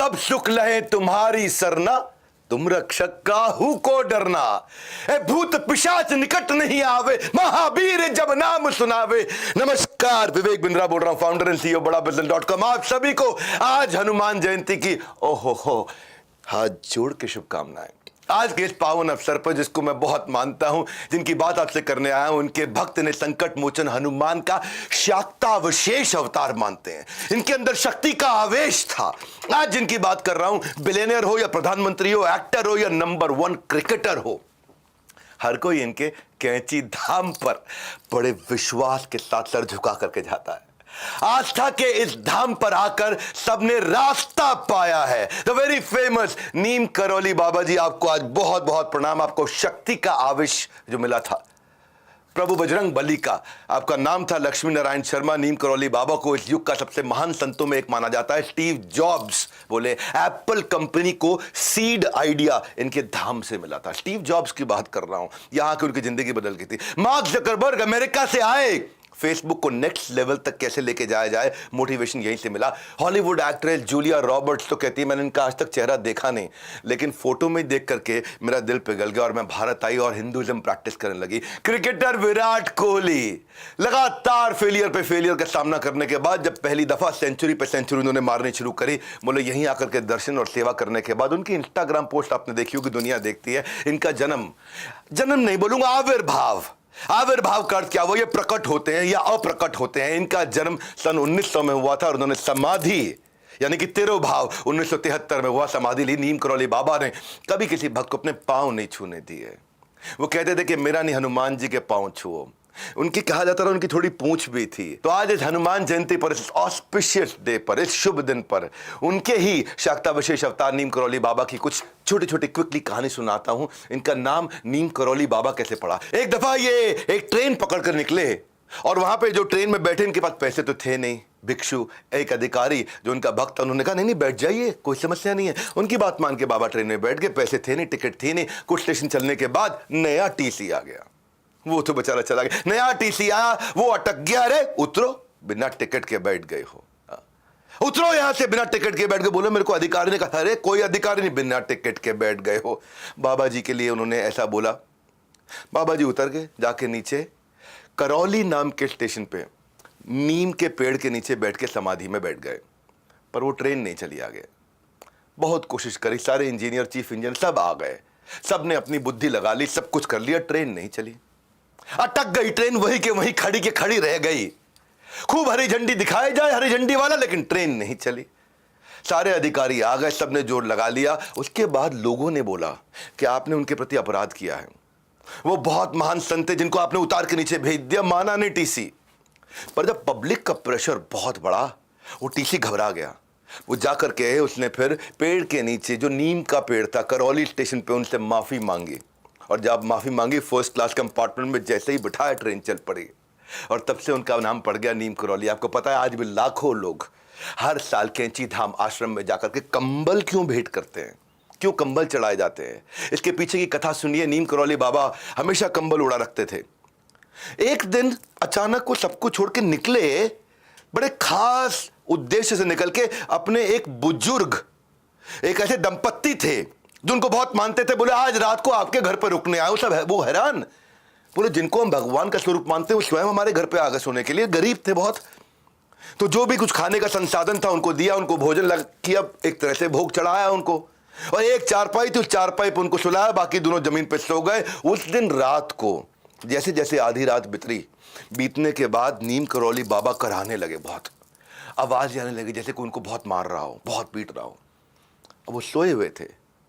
सब सुख लहे तुम्हारी सरना, तुम रक्षक काहू को डरना। ए भूत पिशाच निकट नहीं आवे, महावीर जब नाम सुनावे। नमस्कार, विवेक बिंद्रा बोल रहा हूं, फाउंडर एंड सीईओ बड़ा बिजनेस.com। आप सभी को आज हनुमान जयंती की ओहो हाथ जोड़ के शुभकामनाएं। आज के इस पावन अवसर पर, जिसको मैं बहुत मानता हूं, जिनकी बात आपसे करने आया हूं, उनके भक्त ने संकट मोचन हनुमान का शाक्तावशेष अवतार मानते हैं। इनके अंदर शक्ति का आवेश था। आज जिनकी बात कर रहा हूं, बिलियनियर हो या प्रधानमंत्री हो, एक्टर हो या नंबर 1 क्रिकेटर हो, हर कोई इनके कैंची धाम पर बड़े विश्वास के साथ सर झुका करके जाता है। आस्था के इस धाम पर आकर सबने रास्ता पाया है। द वेरी फेमस नीम करौली बाबा जी, आपको आज बहुत बहुत प्रणाम। आपको शक्ति का आवेश जो मिला था प्रभु बजरंग बली का, आपका नाम था लक्ष्मी नारायण शर्मा। नीम करौली बाबा को इस युग का सबसे महान संतों में एक माना जाता है। स्टीव जॉब्स बोले एप्पल कंपनी को सीड आइडिया इनके धाम से मिला था। स्टीव जॉब्स की बात कर रहा हूं, यहां की उनकी जिंदगी बदल गई थी। मार्क जकरबर्ग अमेरिका से आए, फेसबुक को नेक्स्ट लेवल तक कैसे लेके जाया जाए, मोटिवेशन यहीं से मिला। हॉलीवुड एक्ट्रेस जूलिया रॉबर्ट्स तो कहती है मैंने इनका आज तक चेहरा देखा नहीं, लेकिन फोटो में देख करके मेरा दिल पिघल गया और मैं भारत आई और हिंदुइज्म प्रैक्टिस करने लगी। क्रिकेटर विराट कोहली लगातार फेलियर पे फेलियर का सामना करने के बाद जब पहली दफा सेंचुरी पे सेंचुरी उन्होंने मारनी शुरू करी, बोले यहीं आकर के दर्शन और सेवा करने के बाद उनकी इंस्टाग्राम पोस्ट आपने देखी होगी, दुनिया देखती है। इनका जन्म नहीं बोलूंगा, आविर्भाव का अर्थ क्या, वो ये प्रकट होते हैं या अप्रकट होते हैं। इनका जन्म सन 1900 में हुआ था और उन्होंने समाधि यानी कि तिरुभाव 1973 में हुआ, समाधि ली। नीम करौली बाबा ने कभी किसी भक्त को अपने पांव नहीं छूने दिए। वो कहते थे कि मेरा नहीं, हनुमान जी के पांव छुओ। उनकी कहा जाता था उनकी थोड़ी पूंछ भी थी। तो आज इस हनुमान जयंती पर, इस ऑस्पिशियस डे पर, इस शुभ दिन पर उनके ही शाक्तावशेष अवतार नीम करौली बाबा की कुछ छोटी छोटी क्विकली कहानी सुनाता हूं। इनका नाम नीम करौली बाबा कैसे पड़ा। एक दफा ये एक ट्रेन पकड़ कर निकले और वहां पे जो ट्रेन में बैठे, इनके पास पैसे तो थे नहीं। भिक्षु एक अधिकारी जो उनका भक्त, उन्होंने कहा नहीं बैठ जाइए, कोई समस्या नहीं है। उनकी बात मान के बाबा ट्रेन में बैठ गए। पैसे थे नहीं, टिकट थी नहीं। कुछ स्टेशन चलने के बाद नया टीसी आ गया। वो तो बेचारा चला गया। नया टीसी आया, वो अटक गया। अरे उतरो, बिना टिकट के बैठ गए हो, उतरो यहां से, बिना टिकट के बैठ गए। बोलो मेरे को अधिकारी ने कहा, अरे कोई अधिकारी नहीं, बिना टिकट के बैठ गए हो। बाबा जी के लिए उन्होंने ऐसा बोला। बाबा जी उतर गए, जाके नीचे करौली नाम के स्टेशन पे नीम के पेड़ के नीचे बैठ के समाधि में बैठ गए। पर वो ट्रेन नहीं चली आगे। बहुत कोशिश करी, सारे इंजीनियर, चीफ इंजीनियर सब आ गए, सब ने अपनी बुद्धि लगा ली, सब कुछ कर लिया, ट्रेन नहीं चली। अटक गई ट्रेन, वहीं के वहीं खड़ी के खड़ी रह गई। खूब हरी झंडी दिखाई जाए, हरी झंडी वाला, लेकिन ट्रेन नहीं चली। सारे अधिकारी आ गए, सबने जोर लगा लिया। उसके बाद लोगों ने बोला कि आपने उनके प्रति अपराध किया है। वो बहुत महान संत है जिनको आपने उतार के नीचे भेज दिया। माना नहीं टीसी। पर जब पब्लिक का प्रेशर बहुत बड़ा, वो टीसी घबरा गया। वो जाकर के उसने फिर पेड़ के नीचे, जो नीम का पेड़ था, करौली स्टेशन पे उनसे माफी मांगी। और जब माफी मांगी, फर्स्ट क्लास कंपार्टमेंट में जैसे ही बिठाया, ट्रेन चल पड़ी। और तब से उनका नाम पड़ गया नीम करौली। आपको पता है आज भी लाखों लोग हर साल कैंची धाम आश्रम में जाकर के कंबल क्यों भेंट करते हैं, क्यों कंबल चढ़ाए जाते हैं। इसके पीछे की कथा सुनिए। नीम करौली बाबा हमेशा कंबल उड़ा रखते थे। एक दिन अचानक वो सबको छोड़ के निकले, बड़े खास उद्देश्य से निकल के। अपने एक बुजुर्ग, एक ऐसे दंपत्ति थे जो उनको बहुत मानते थे। बोले आज रात को आपके घर पर रुकने आए। सब वो हैरान, बोले जिनको हम भगवान का स्वरूप मानते हैं वो स्वयं हमारे घर पे आ गए सोने के लिए। गरीब थे बहुत, तो जो भी कुछ खाने का संसाधन था उनको दिया, उनको भोजन लग किया, एक तरह से भोग चढ़ाया उनको। और एक चारपाई थी, उस चारपाई पर उनको सुलाया, बाकी दोनों जमीन पर सो गए। उस दिन रात को जैसे जैसे आधी रात बीतने के बाद नीम करौली बाबा कराहने लगे। बहुत आवाज आने लगी, जैसे कोई उनको बहुत मार रहा हो, बहुत पीट रहा हो। अब वो सोए हुए थे।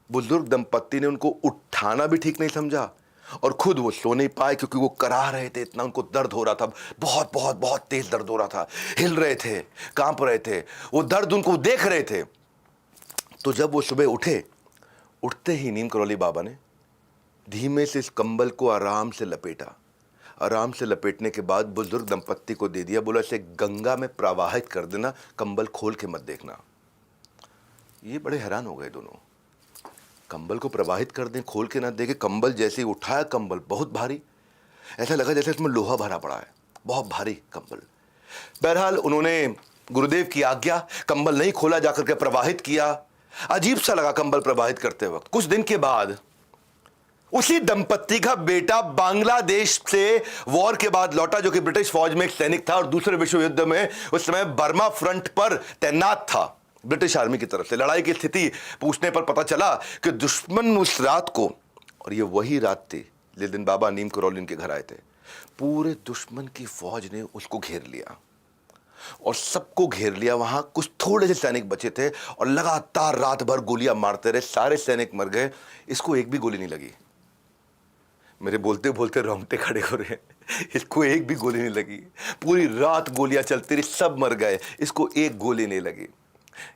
बुजुर्ग दंपत्ति ने उनको उठाना भी ठीक नहीं समझा और खुद वो सो नहीं पाए, क्योंकि वो करा रहे थे। इतना उनको दर्द हो रहा था, बहुत बहुत बहुत तेज दर्द हो रहा था। हिल रहे थे, कांप रहे थे, वो दर्द उनको देख रहे थे। तो जब वो सुबह उठे, उठते ही नीम करौली बाबा ने धीमे से इस कंबल को आराम से लपेटा। आराम से लपेटने के बाद बुजुर्ग दंपत्ति को दे दिया। बोला इसे गंगा में प्रवाहित कर देना, कंबल खोल के मत देखना। ये बड़े हैरान हो गए दोनों। कंबल को प्रवाहित कर दें, खोल के ना देखे। कंबल जैसे ही उठाया, कंबल बहुत भारी, ऐसा लगा जैसे इसमें लोहा भरा पड़ा है, बहुत भारी कंबल। बहरहाल उन्होंने गुरुदेव की आज्ञा, कंबल नहीं खोला, जाकर के प्रवाहित किया। अजीब सा लगा कंबल प्रवाहित करते वक्त। कुछ दिन के बाद उसी दंपत्ति का बेटा बांग्लादेश से वॉर के बाद लौटा, जो कि ब्रिटिश फौज में एक सैनिक था और दूसरे विश्व युद्ध में उस समय बर्मा फ्रंट पर तैनात था ब्रिटिश आर्मी की तरफ से। लड़ाई की स्थिति पूछने पर पता चला कि दुश्मन उस रात को, और ये वही रात थी जिस दिन बाबा नीम करौली उनके घर आए थे, पूरे दुश्मन की फौज ने उसको घेर लिया और सबको घेर लिया। वहां कुछ थोड़े से सैनिक बचे थे और लगातार रात भर गोलियां मारते रहे। सारे सैनिक मर गए, इसको एक भी गोली नहीं लगी। मेरे बोलते बोलते रोंगटे खड़े हो रहे हैं। इसको एक भी गोली नहीं लगी। पूरी रात गोलियां चलती रही, सब मर गए, इसको एक गोली नहीं लगी।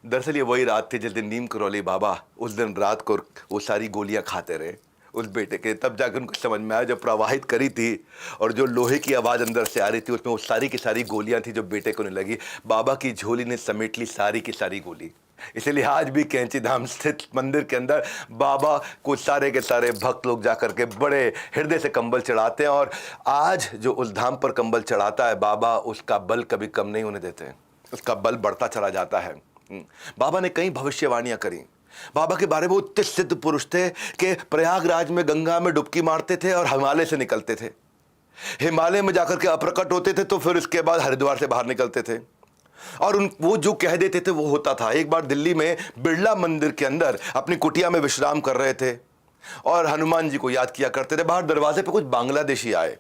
दरअसल ये वही रात थी जिस दिन नीम करौली बाबा उस दिन रात को वो सारी गोलियां खाते रहे उस बेटे के। तब जाकर उनको समझ में आया, जब प्रवाहित करी थी और जो लोहे की आवाज़ अंदर से आ रही थी, उसमें वो सारी की सारी गोलियां थी जो बेटे को नहीं लगी। बाबा की झोली ने समेट ली सारी की सारी गोली। इसलिए आज भी कैंची धाम स्थित मंदिर के अंदर बाबा को सारे के सारे भक्त लोग जाकर के बड़े हृदय से कंबल चढ़ाते हैं। और आज जो उस धाम पर कंबल चढ़ाता है बाबा, उसका बल कभी कम नहीं होने देते, उसका बल बढ़ता चला जाता है। बाबा ने कई भविष्यवाणियां करी। बाबा के बारे में वो इतने सिद्ध पुरुष थे कि प्रयागराज में गंगा में डुबकी मारते थे और हिमालय से निकलते थे। हिमालय में जाकर के अप्रकट होते थे तो फिर उसके बाद हरिद्वार से बाहर निकलते थे और वो जो कह देते थे वो होता था। एक बार दिल्ली में बिरला मंदिर के अंदर अपनी कुटिया में विश्राम कर रहे थे और हनुमान जी को याद किया करते थे। बाहर दरवाजे पे कुछ बांग्लादेशी आए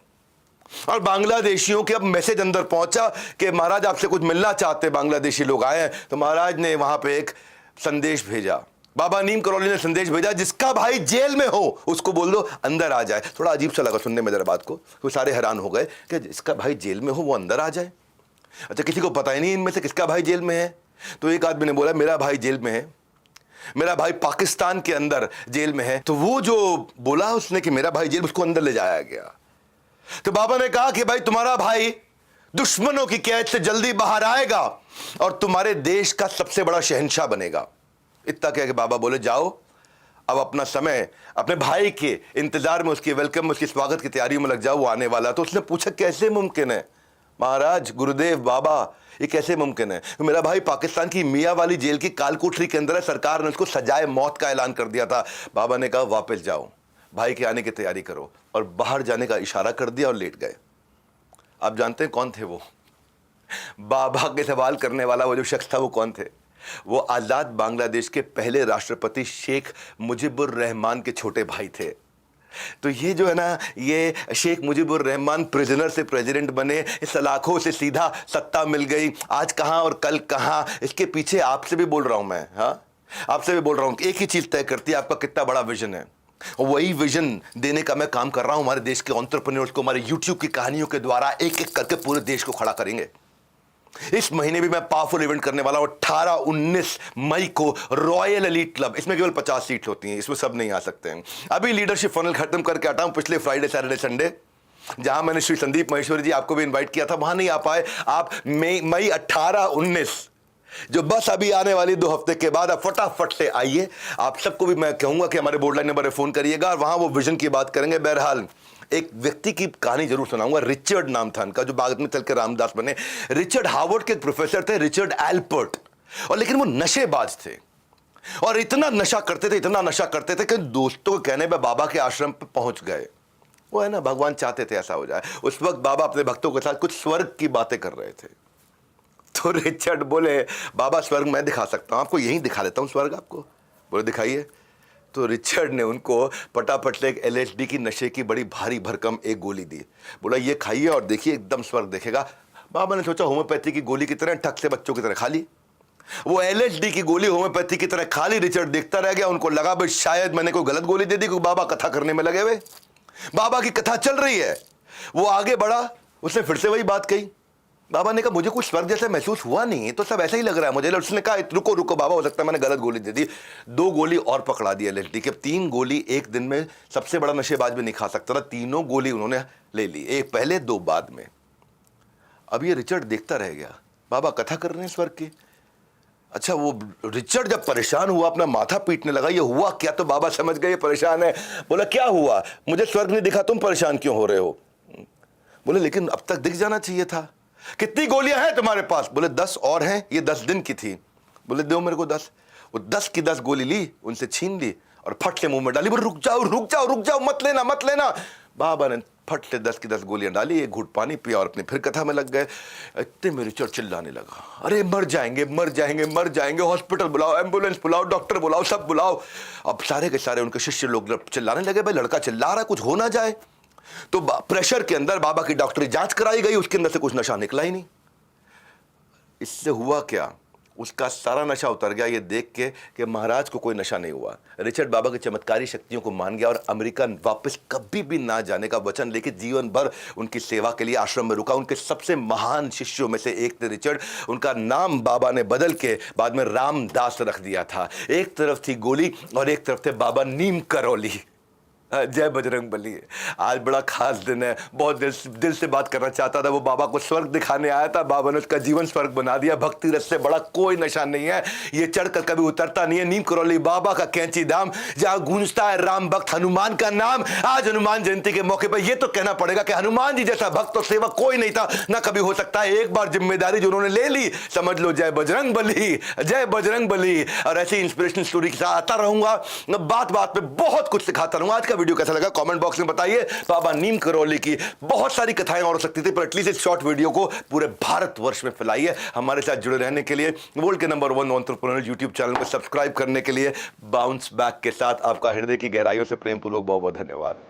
और बांग्लादेशियों के अब मैसेज अंदर पहुंचा कि महाराज आपसे कुछ मिलना चाहते, बांग्लादेशी लोग आए हैं। तो महाराज ने वहां पे एक संदेश भेजा, बाबा नीम करौली ने संदेश भेजा, जिसका भाई जेल में हो उसको बोल दो अंदर आ जाए। थोड़ा अजीब सा लगा सुनने में जरा बात को, तो सारे हैरान हो गए कि जिसका भाई जेल में हो वो अंदर आ जाए। अच्छा, किसी को पता ही नहीं इनमें से किसका भाई जेल में है। तो एक आदमी ने बोला मेरा भाई जेल में है, मेरा भाई पाकिस्तान के अंदर जेल में है। तो वो जो बोला उसने कि मेरा भाई जेल, उसको अंदर ले जाया गया। तो बाबा ने कहा कि भाई तुम्हारा भाई दुश्मनों की कैद से जल्दी बाहर आएगा और तुम्हारे देश का सबसे बड़ा शहंशाह बनेगा। इतना कह के बाबा बोले जाओ अब अपना समय अपने भाई के इंतजार में, उसकी वेलकम में, उसकी स्वागत की तैयारियों में लग जाओ, वो आने वाला। तो उसने पूछा कैसे मुमकिन है महाराज, गुरुदेव, बाबा, ये कैसे मुमकिन है। तो मेरा भाई पाकिस्तान की मियाँ वाली जेल की कालकोठरी के अंदर है, सरकार ने उसको सजाए मौत का ऐलान कर दिया था। बाबा ने कहा वापस जाओ, भाई के आने की तैयारी करो, और बाहर जाने का इशारा कर दिया और लेट गए। आप जानते हैं कौन थे वो? बाबा के सवाल करने वाला वो जो शख्स था वो कौन थे? वो आजाद बांग्लादेश के पहले राष्ट्रपति शेख मुजीबुर रहमान के छोटे भाई थे। तो ये जो है ना, ये शेख मुजीबुर रहमान प्रिजनर से प्रेसिडेंट बने, इस सलाखों से सीधा सत्ता मिल गई। आज कहां और कल कहां, इसके पीछे आपसे भी बोल रहा हूं मैं, हाँ आपसे भी बोल रहा हूं, एक ही चीज तय करती है आपका कितना बड़ा विजन है। और वही विजन देने का मैं काम कर रहा हूं। हमारे देश के एंटरप्रेन्योर्स को हमारे यूट्यूब की कहानियों के द्वारा एक एक करके पूरे देश को खड़ा करेंगे। इस महीने भी मैं पावरफुल इवेंट करने वाला हूं 18-19 मई को, रॉयल एलीट क्लब। इसमें केवल 50 सीट होती हैं, इसमें सब नहीं आ सकते हैं। अभी लीडरशिप फनल खत्म करके आता हूं। पिछले फ्राइडे, सैटरडे, संडे जहां मैंने श्री संदीप महेश्वरी जी आपको भी इनवाइट किया था, वहां नहीं आ पाए आप। मई 18-19 जो बस अभी आने वाली 2 हफ्ते के बाद, आप फटाफट से आइए। आप सबको भी मैं कहूंगा कि हमारे बोर्ड लाइन नंबर पर फोन करिएगा और वहां वो विजन की बात करेंगे। बहरहाल एक व्यक्ति की कहानी जरूर सुनाऊंगा, रिचर्ड नाम था उनका, जो बाद में चल के रामदास बने। रिचर्ड हार्वर्ड के एक प्रोफेसर थे, रिचर्ड एल्पर्ट, और लेकिन वो नशेबाज थे और इतना नशा करते थे, इतना नशा करते थे कि दोस्तों के कहने पर बाबा के आश्रम पर पहुंच गए। वो है ना, भगवान चाहते थे ऐसा हो जाए। उस वक्त बाबा अपने भक्तों के साथ कुछ स्वर्ग की बातें कर रहे थे। तो रिचर्ड बोले बाबा स्वर्ग मैं दिखा सकता हूं आपको, यहीं दिखा देता हूं स्वर्ग आपको। बोले दिखाइए। तो रिचर्ड ने उनको फटाफट से एक LSD की नशे की बड़ी भारी भरकम एक गोली दी। बोला ये खाइए और देखिए एकदम स्वर्ग देखेगा। बाबा ने सोचा होम्योपैथी की गोली की तरह ठक से बच्चों की तरह खा ली। वो LSD की गोली होम्योपैथी की तरह खा ली। रिचर्ड देखता रह गया। उनको लगा भाई शायद मैंने कोई गलत गोली दे दी, क्योंकि बाबा कथा करने में लगे हुए, बाबा की कथा चल रही है। वो आगे बढ़ा, उसने फिर से वही बात कही। बाबा ने कहा मुझे कुछ स्वर्ग जैसा महसूस हुआ नहीं, तो सब ऐसा ही लग रहा है मुझे। उसने कहा रुको रुको बाबा, हो सकता है मैंने गलत गोली दे दी। 2 गोली और पकड़ा दी LSD के। 3 गोली एक दिन में सबसे बड़ा नशेबाज भी नहीं खा सकता था। तीनों गोली उन्होंने ले ली, एक पहले 2 बाद में। अब ये रिचर्ड देखता रह गया, बाबा कथा कर रहे हैं स्वर्ग की। अच्छा, वो रिचर्ड जब परेशान हुआ, अपना माथा पीटने लगा, ये हुआ क्या? तो बाबा समझ गए परेशान है। बोला क्या हुआ? मुझे स्वर्ग नहीं दिखा, तुम परेशान क्यों हो रहे हो? बोले लेकिन अब तक दिख जाना चाहिए था। कितनी गोलियां हैं तुम्हारे पास? बोले 10 और हैं, ये 10 दिन की थी। बोले दो मेरे को 10। वो 10 की 10 गोली ली, उनसे छीन ली और फट से मुंह में डाली। बोले रुक जाओ रुक जाओ रुक जाओ, मत लेना मत लेना। बाबा ने फट से 10 की 10 गोलियां डाली, एक घूंट पानी पिया और अपनी फिर कथा में लग गए। इतने में रिचर्ड चिल्लाने लगा, अरे मर जाएंगे मर जाएंगे मर जाएंगे, हॉस्पिटल बुलाओ, एम्बुलेंस बुलाओ, डॉक्टर बुलाओ, सब बुलाओ। अब सारे के सारे उनके शिष्य लोग चिल्लाने लगे, भाई लड़का चिल्ला रहा है, कुछ हो ना जाए। तो प्रेशर के अंदर बाबा की डॉक्टरी जांच कराई गई, उसके अंदर से कुछ नशा निकला ही नहीं। इससे हुआ क्या, उसका सारा नशा उतर गया ये देख के कि महाराज को कोई नशा नहीं हुआ। रिचर्ड बाबा की चमत्कारी शक्तियों को मान गया और अमेरिका वापस कभी भी ना जाने का वचन लेके जीवन भर उनकी सेवा के लिए आश्रम में रुका। उनके सबसे महान शिष्यों में से एक थे रिचर्ड। उनका नाम बाबा ने बदल के बाद में रामदास रख दिया था। एक तरफ थी गोली और एक तरफ थे बाबा नीम करौली। जय बजरंग बली। आज बड़ा खास दिन है, बहुत दिल से बात करना चाहता था। वो बाबा को स्वर्ग दिखाने आया था, बाबा ने उसका जीवन स्वर्ग बना दिया। भक्ति रस से बड़ा कोई नशा नहीं है, ये चढ़कर कभी उतरता नहीं है। नीम करौली बाबा का कैंची धाम, जहां गूंजता है राम भक्त हनुमान का नाम। आज हनुमान जयंती के मौके पर यह तो कहना पड़ेगा कि हनुमान जी जैसा भक्त और सेवक कोई नहीं था, ना कभी हो सकता है। एक बार जिम्मेदारी जो उन्होंने ले ली, समझ लो जय बजरंग बली, जय बजरंग बली। और ऐसी इंस्पिरेशनल स्टोरी के साथ आता रहूंगा, बात बात पे बहुत कुछ सिखाता रहूंगा। आज का वीडियो कैसा लगा कमेंट बॉक्स में बताइए। बाबा नीम करौली की बहुत सारी कथाएं और हो सकती थी, पर एटलीस्ट इस शॉर्ट वीडियो को पूरे भारतवर्ष में फैलाइए। हमारे साथ जुड़े रहने के लिए, वर्ल्ड के नंबर 1 एंटरप्रेन्योर यूट्यूब चैनल को सब्सक्राइब करने के लिए बाउंस बैक के साथ आपका हृदय की गहराइयों से प्रेमपूर्वक बहुत बहुत धन्यवाद।